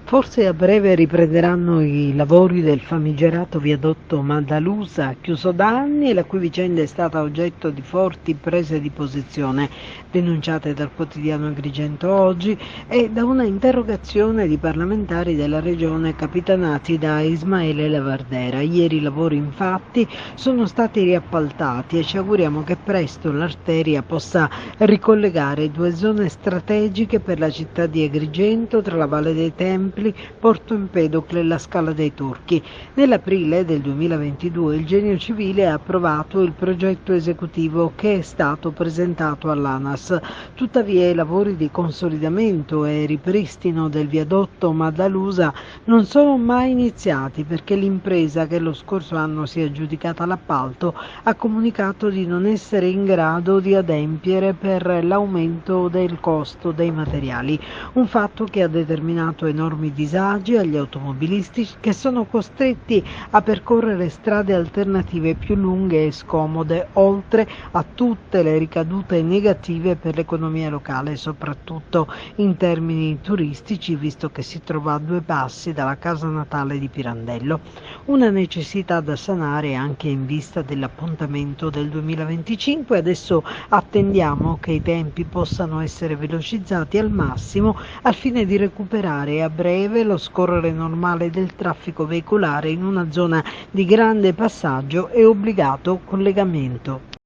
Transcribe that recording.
Forse a breve riprenderanno i lavori del famigerato viadotto Maddalusa, chiuso da anni e la cui vicenda è stata oggetto di forti prese di posizione, denunciate dal quotidiano Agrigento Oggi e da una interrogazione di parlamentari della regione capitanati da Ismaele Lavardera. Ieri i lavori infatti sono stati riappaltati e ci auguriamo che presto l'arteria possa ricollegare due zone strategiche per la città di Agrigento tra la Valle dei Templi, Porto Empedocle e la Scala dei Turchi. Nell'aprile del 2022 il Genio Civile ha approvato il progetto esecutivo che è stato presentato all'ANAS. Tuttavia i lavori di consolidamento e ripristino del viadotto Maddalusa non sono mai iniziati perché l'impresa, che lo scorso anno si è aggiudicata l'appalto, ha comunicato di non essere in grado di adempiere per l'aumento del costo dei materiali, un fatto che ha determinato enormi disagi agli automobilisti che sono costretti a percorrere strade alternative più lunghe e scomode, oltre a tutte le ricadute negative per l'economia locale, soprattutto in termini turistici, visto che si trova a due passi dalla casa natale di Pirandello. Una necessità da sanare anche in vista dell'appuntamento del 2025. Adesso attendiamo che i tempi possano essere velocizzati al massimo al fine di recuperare a breve lo scorrere normale del traffico veicolare in una zona di grande passaggio e obbligato collegamento.